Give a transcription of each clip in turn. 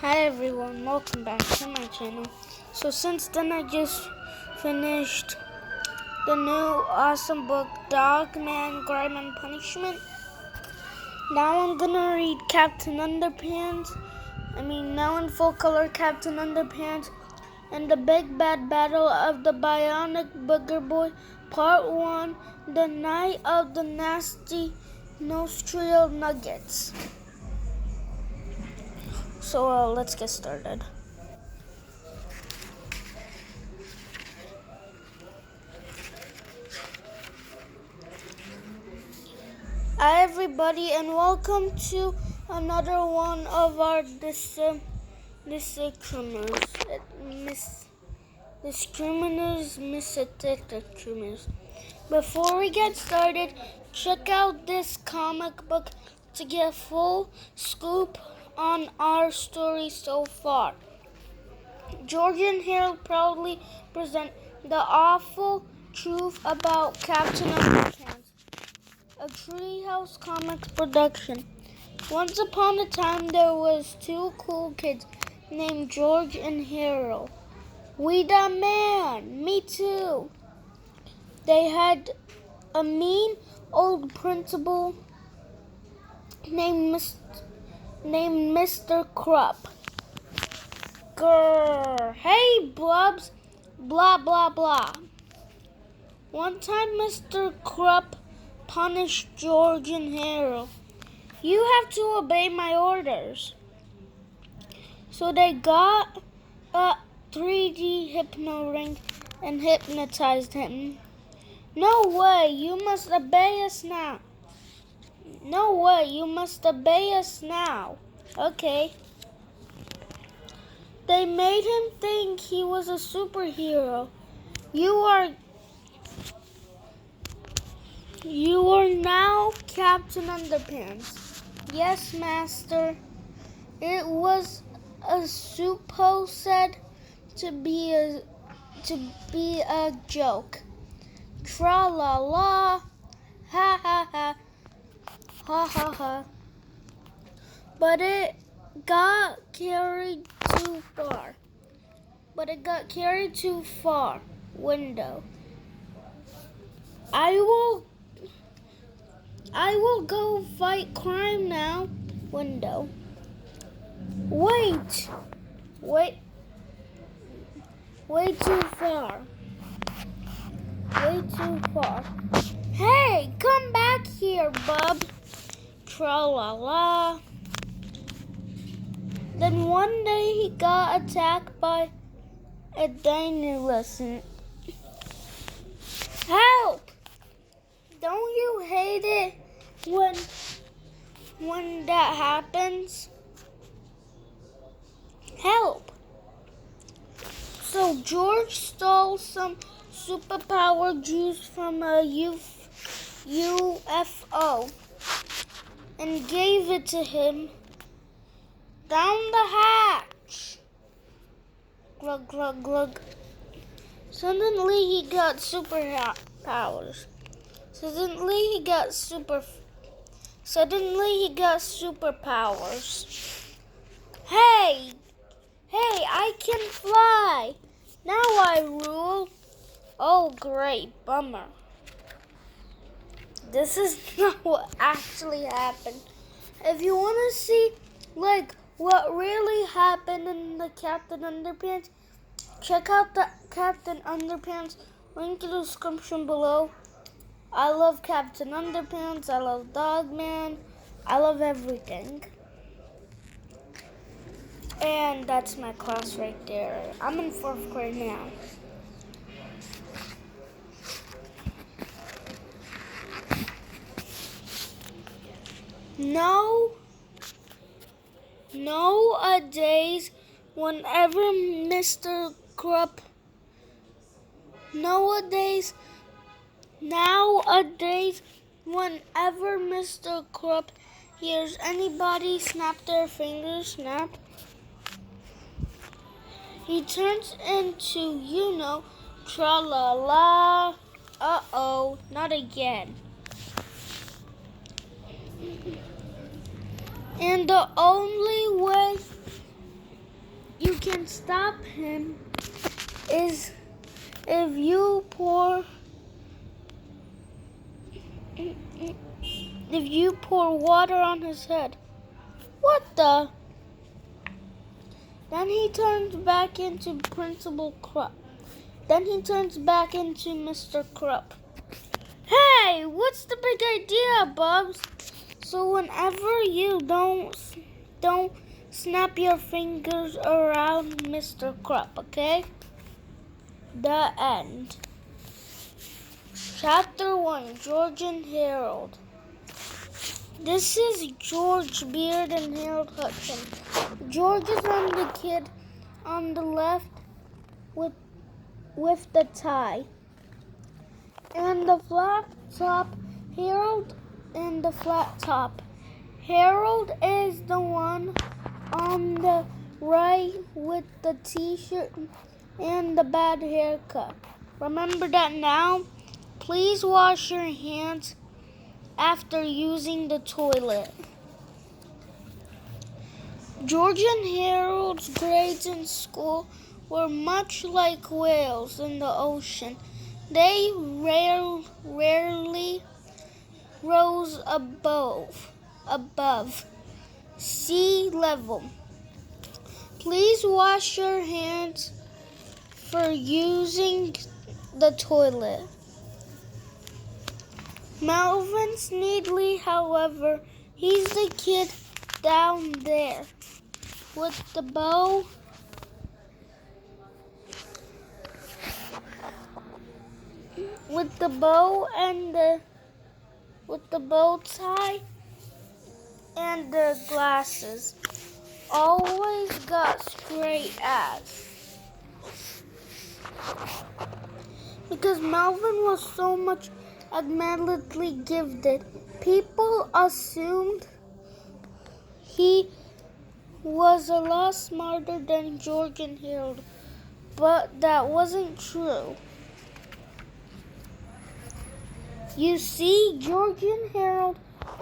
Hi everyone, welcome back to my channel. So since then I just finished the new awesome book Dog Man Crime and Punishment. Now I'm gonna read now in full color Captain Underpants and the Big Bad Battle of the Bionic Booger Boy Part 1, The Night of the Nasty Nostril Nuggets. So let's get started. Hi everybody and welcome to another one of our discriminators. Before we get started, check out this comic book to get a full scoop on our story so far. George and Harold proudly present the awful truth about Captain Underpants, a Treehouse Comics production. Once upon a time, there was two cool kids named George and Harold. We the man, me too. They had a mean old principal named Mr. Krupp. Grrr, hey blubs, blah blah blah. One time, Mr. Krupp punished George and Harold. You have to obey my orders. So they got a 3D hypno ring and hypnotized him. No way, you must obey us now. No way, you must obey us now. Okay. They made him think he was a superhero. You are now Captain Underpants. Yes, master. It was supposed to be a joke. Tra la la, ha ha ha, ha ha ha. But it got carried too far. Window. I will go fight crime now. Window. Wait. Way too far. Hey, come back here, bub. Tra-la-la. Then one day he got attacked by a dinosaur. Help! Don't you hate it when that happens? Help! So George stole some superpower juice from a UFO and gave it to him. Down the hatch. Glug, glug, glug. Suddenly he got superpowers. Suddenly he got superpowers. Hey, I can fly. Now I rule. Oh, great, bummer. This is not what actually happened. If you want to see, what really happened in the Captain Underpants, check out the Captain Underpants link in the description below. I love Captain Underpants. I love Dogman. I love everything. And that's my class right there. I'm in 4th grade now. Nowadays, whenever Mr. Krupp hears anybody snap their fingers, he turns into, tra-la-la. Uh-oh, not again. And the only way can stop him is if you pour water on his head. What the? Then he turns back into Principal Krupp. Then he turns back into Mr. Krupp. Hey, what's the big idea, Bubs? So whenever you don't snap your fingers around Mr. Krupp, okay? The end. Chapter 1, George and Harold. This is George Beard and Harold Hudson. George is the kid on the left with the tie. And the flat top, Harold and the flat top. Harold is the one on the right with the t-shirt and the bad haircut. Remember that now? Please wash your hands after using the toilet. George and Harold's grades in school were much like whales in the ocean. They rarely rose above sea level. Please wash your hands for using the toilet. Melvin Sneedley, however, he's the kid down there with the bow and the bow tie and the glasses. Always got straight A's. Because Melvin was so much admittedly gifted, people assumed he was a lot smarter than George and Harold, but that wasn't true. You see, George and Harold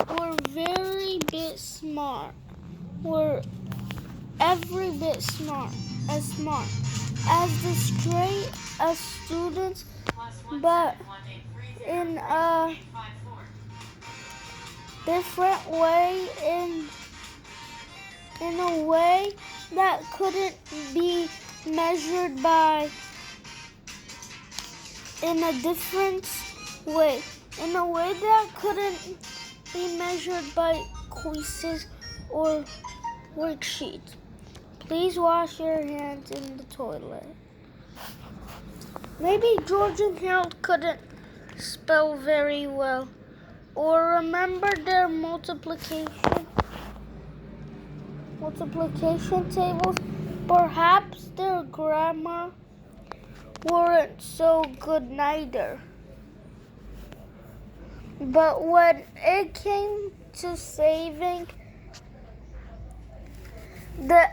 were every bit smart as the straight as students, but in a different way, in a way that couldn't be measured by, in a way that couldn't be measured by quizzes or worksheets. Please wash your hands in the toilet. Maybe George and Harold couldn't spell very well or remember their multiplication tables. Perhaps their grammar weren't so good neither. But when it came to saving the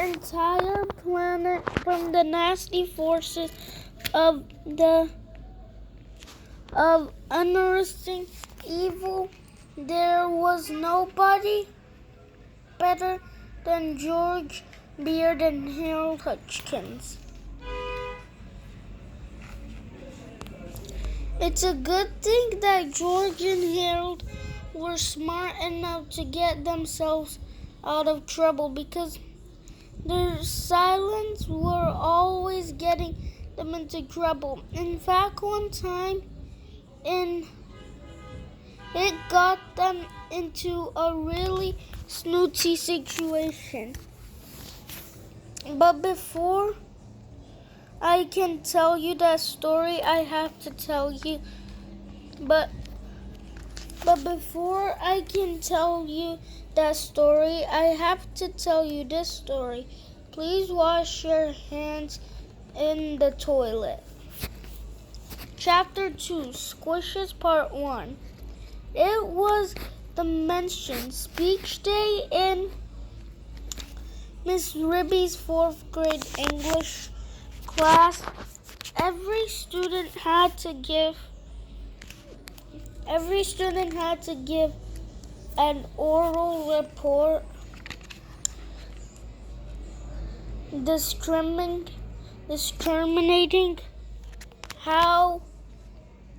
entire planet from the nasty forces of unearthing evil, there was nobody better than George Beard and Harold Hutchins. It's a good thing that George and Harold were smart enough to get themselves out of trouble, because their silence were always getting them into trouble. In fact, one time it got them into a really snooty situation. But before I can tell you that story, I have to tell you. But before I can tell you that story, I have to tell you this story. Please wash your hands in the toilet. Chapter 2, Squishes Part 1. It was the mentioned speech day in Miss Ribby's 4th grade English class. Every student had to give an oral report discriminating how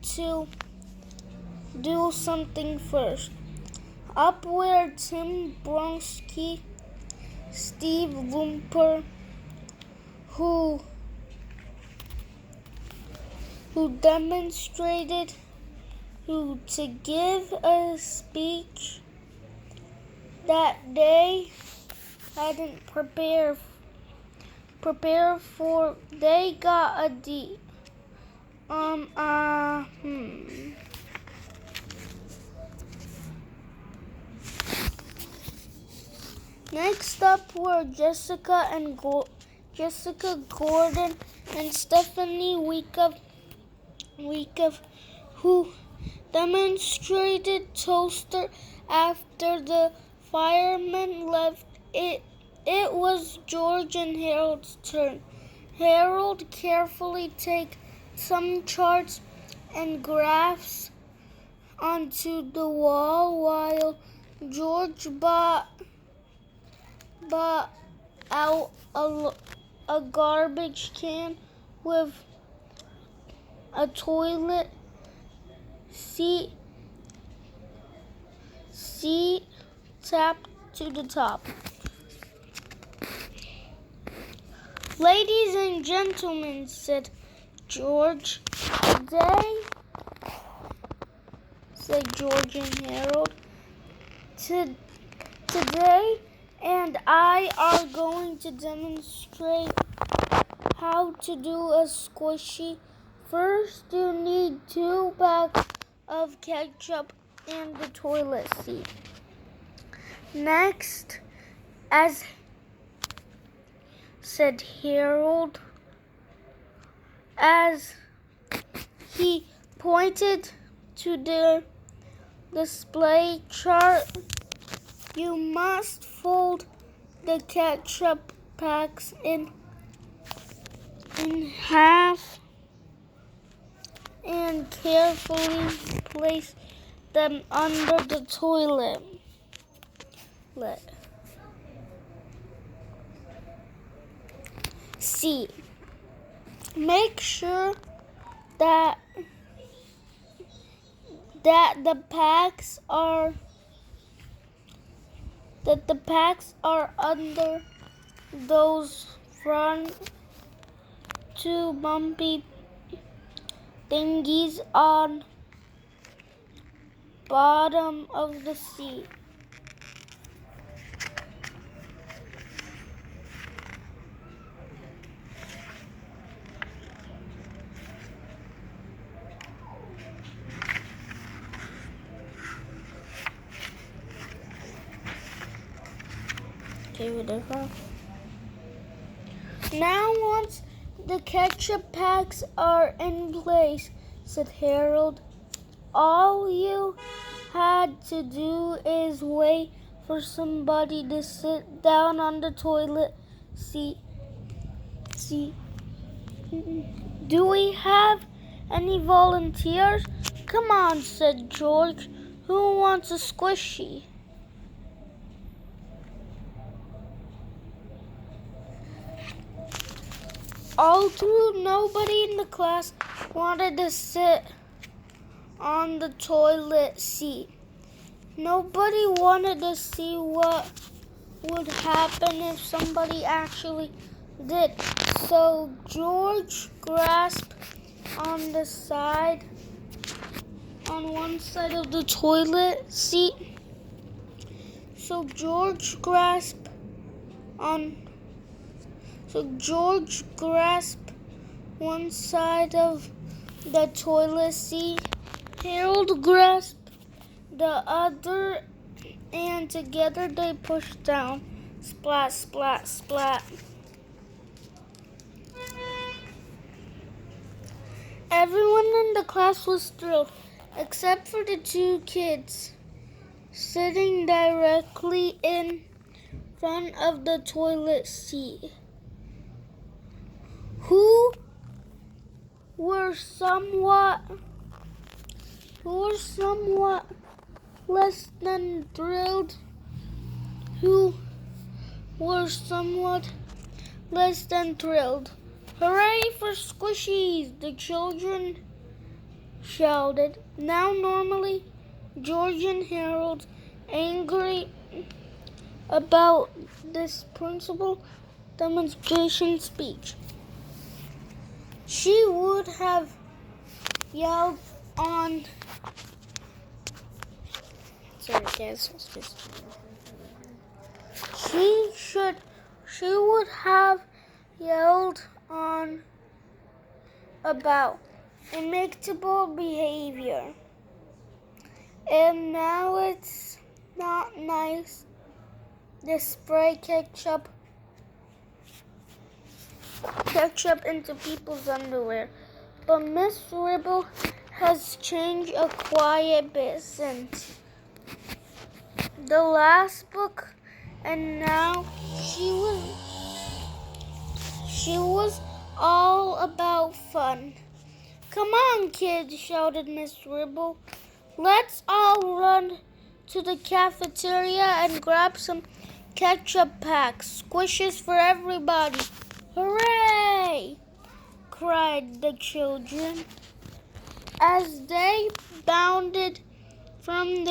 to do something first. Up where Tim Bronski, Steve Lumper, who demonstrated who to give a speech that they hadn't prepared for. They got a D. Next up were Jessica Gordon and Stephanie Week who demonstrated toaster after the firemen left. It was George and Harold's turn. Harold carefully take some charts and graphs onto the wall while George brought out a garbage can with a toilet seat tapped to the top. "Ladies and gentlemen," said George and Harold, today and I are going to demonstrate how to do a squishy. First, you need 2 bags of ketchup and the toilet seat. Next, as said Harold, as he pointed to the display chart, you must fold the ketchup packs in half and carefully place them under the toilet. C. Make sure that the packs are under those front 2 bumpy thingies on bottom of the seat. Okay, whatever. Now once the ketchup packs are in place, said Harold, all you had to do is wait for somebody to sit down on the toilet seat. Do we have any volunteers? Come on, said George. Who wants a squishy? All through, nobody in the class wanted to sit on the toilet seat. Nobody wanted to see what would happen if somebody actually did. So George grasped on one side of the toilet seat. So George grasped one side of the toilet seat. Harold grasped the other, and together they pushed down. Splat, splat, splat. Everyone in the class was thrilled, except for the 2 kids sitting directly in front of the toilet seat, who were somewhat less than thrilled, who were somewhat less than thrilled. Hooray for squishies! The children shouted. Now normally, Georgian Harold, angry about this principal demonstration speech. She would have yelled on. Sorry, guys. She would have yelled on about imactable behavior. And now it's not nice to spray ketchup into people's underwear. But Miss Ribble has changed a quiet bit since the last book, and now she was all about fun. Come on, kids, shouted Miss Ribble. Let's all run to the cafeteria and grab some ketchup packs. Squishes for everybody. Hooray! Cried the children as they bounded from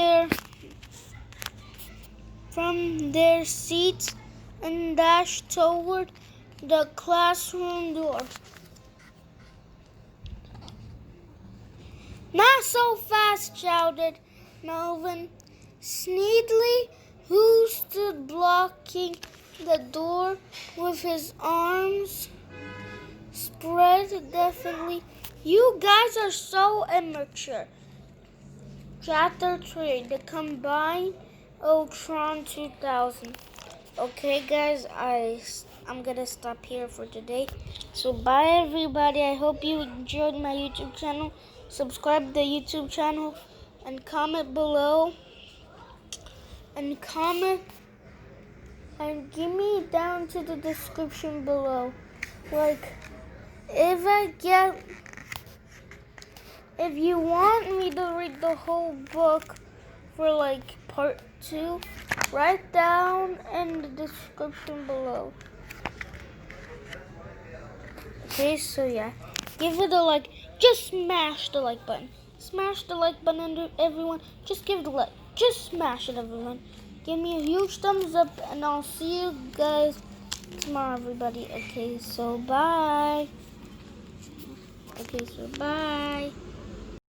their seats and dashed toward the classroom door. Not so fast, shouted Melvin Sneedly, who stood blocking the door with his arms spread defiantly. You guys are so immature. Chapter 3, the Combined Ultron 2000. Okay, guys, I'm gonna stop here for today. So bye, everybody. I hope you enjoyed my YouTube channel. Subscribe to the YouTube channel and comment below. And comment and give me down to the description below. Like, if you want me to read the whole book for like part 2, write down in the description below. Okay, so yeah, give it a like. Just smash the like button. Smash the like button, everyone. Just give it a like. Just smash it, everyone. Give me a huge thumbs up, and I'll see you guys tomorrow, everybody. Okay, so bye. Okay, so bye.